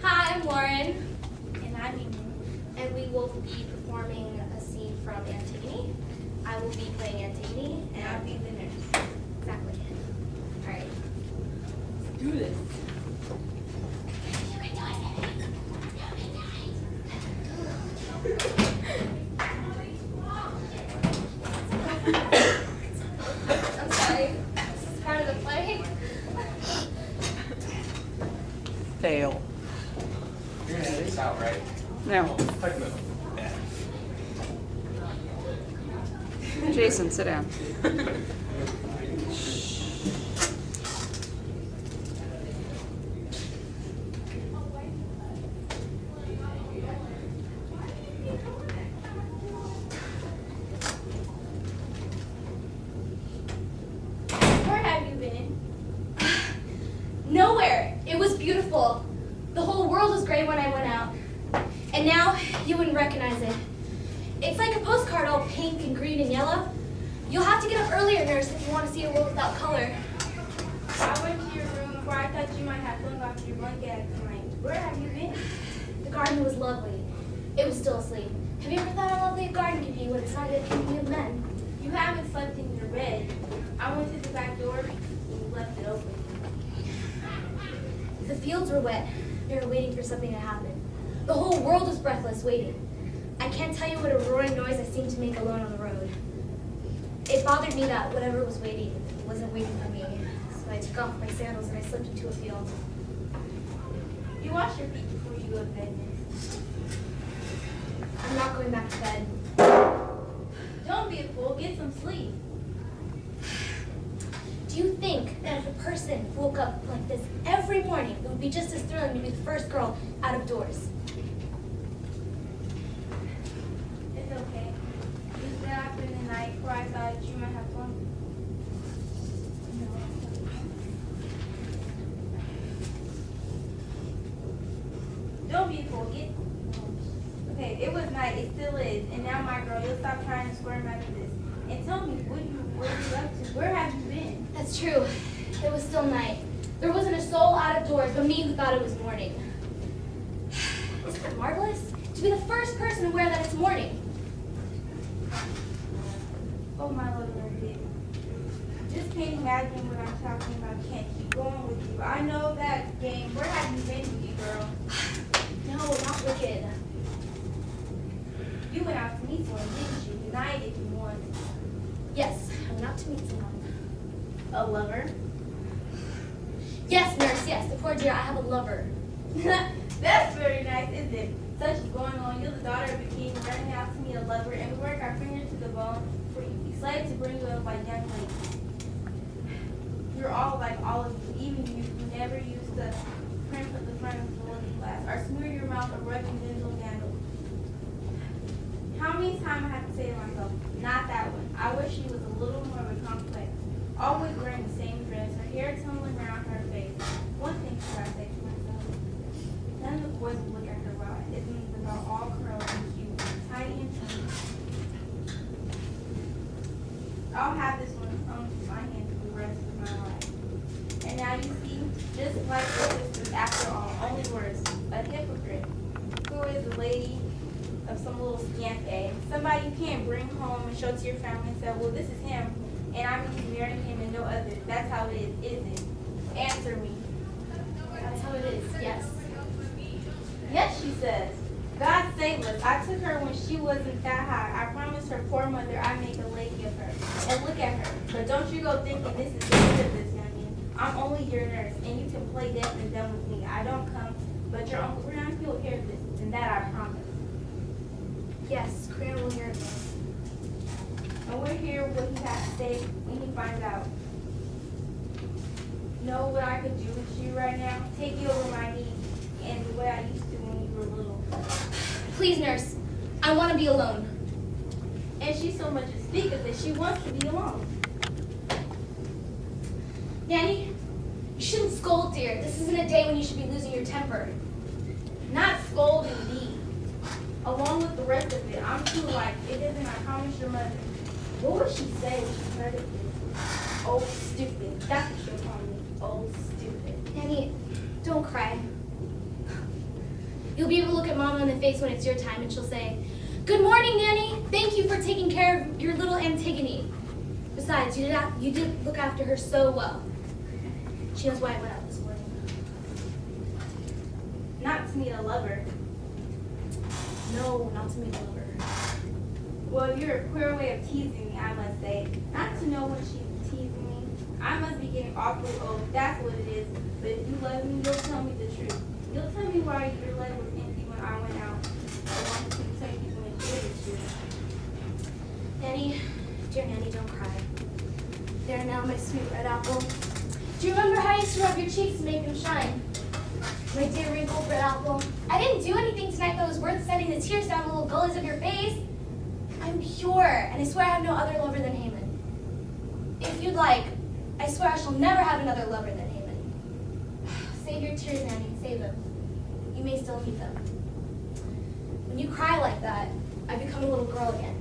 Hi, I'm Lauren, And I'm Mei Mei. and we will be performing a scene from Antigone. I will be playing Antigone, And I'll be the nurse. exactly. All right. Let's do this. You can do it. I'm sorry. This is part of the play. Fail. You're gonna edit this out, right? No. Like the middle. Yeah. Jason, sit down. Where have you been? Nowhere. It was beautiful. The whole world was gray when I went out. And now you wouldn't recognize it. It's like a postcard all pink and green and yellow. You'll have to get up earlier, nurse, if you want to see a world without color. I went to your room where I thought you might have flung off your blanket at tonight. Where have you been? The garden was lovely. It was still asleep. Have you ever thought how lovely a garden can be when it's not yet thinking of men? You haven't slept in your bed. I went to the back door and you left it open. The fields were wet. They were waiting for something to happen. The whole world was breathless, waiting. I can't tell you what a roaring noise I seemed to make alone on the road. It bothered me that whatever was waiting wasn't waiting for me. So I took off my sandals and I slipped into a field. You wash your feet before you go to bed, nurse. I'm not going back to bed. Don't be a fool. Get some sleep. Do you think that if a person woke up like this every morning, it would be just as thrilling to be the first girl out of doors? It's okay. You stayed up in the night where I thought you might have flung. Don't be a fool. Get. Okay, it was night. It still is. And now, my girl, you'll stop trying to squirm after this. And tell me, what are you up to? Where have you been? That's true. It was still night. There wasn't a soul out of doors but me who thought it was morning. Isn't that marvelous? To be the first person to wear that it's morning. Oh, my little kid. Just can't imagine what I'm talking about. Can't keep going with you. I know that game. Where have you been, wicked girl? No, not wicked. You went out to meet someone, didn't you? Deny it if you want. Yes, I went out to meet someone. A lover? Yes, nurse, yes. The poor dear, I have a lover. That's very nice, isn't it? Such is going on. You're the daughter of a king, running out to meet a lover, and we work our fingers to the bone for slaves to bring you up like young ladies. You're all like all of you, even you who never used to print at the front of the looking glass, or smear your mouth or rub your dental candle. How many times I have to say to myself, not that one. I wish she was a little more of a complex. Always wearing the same dress, her hair tumbling around her face. One thing should I say to myself. None of the boys will look at her while it isn't about all curls and cute, tidy and tiny. I'll have this one on my hands for the rest of my life. And now you see, just like your sisters, after all, only worse, a hypocrite. Who is a lady of some little scamp egg? Somebody you can't bring home and show to your family and say, well, this is him, and I'm going to marry him and no other. That's how it is, isn't it? Answer me. That's how it is, yes. Yes, she says. God save us. I took her when she wasn't that high. I promised her poor mother I'd make a lady of her. And look at her. But don't you go thinking this is the end of this, youngin'. I'm only your nurse, and you can play deaf and dumb with me. I don't come, but your Uncle Brown, he'll hear this, and that I promise. Yes, Korean will hear this. And we'll hear what he has to say when he finds out. Know what I could do with you right now? Take you over my knee, and the way I used to when you were little. Please, nurse. I want to be alone. And she so much as speak of it, she wants to be alone. Nanny, you shouldn't scold, dear. This isn't a day when you should be losing your temper. Not scold indeed. Along with the rest of it, I'm too like, it isn't, I promise your mother. What would she say when she heard of this? Oh, stupid. That's what she'll call me. Oh, stupid. Nanny, don't cry. You'll be able to look at Mama in the face when it's your time, and she'll say, "Good morning, Nanny. Thank you for taking care of your little Antigone. Besides, you did look after her so well." She knows why I went out this morning. Not to meet a lover. No, not to meet a lover. Well, you're a queer way of teasing me, I must say. Not to know when she's teasing me. I must be getting awfully old, that's what it is. But if you love me, you'll tell me the truth. You'll tell me why your letter was empty when I went out. I want to tell you when you did it. Nanny, dear Nanny, don't cry. There now, my sweet red apple. Do you remember how I used to rub your cheeks to make them shine? My dear wrinkled red apple, I didn't do anything tonight that was worth sending the tears down the little gullies of your face. I'm pure, and I swear I have no other lover than Haman. If you'd like, I swear I shall never have another lover than Haman. Save your tears, Nanny, save them. You may still need them. When you cry like that, I become a little girl again.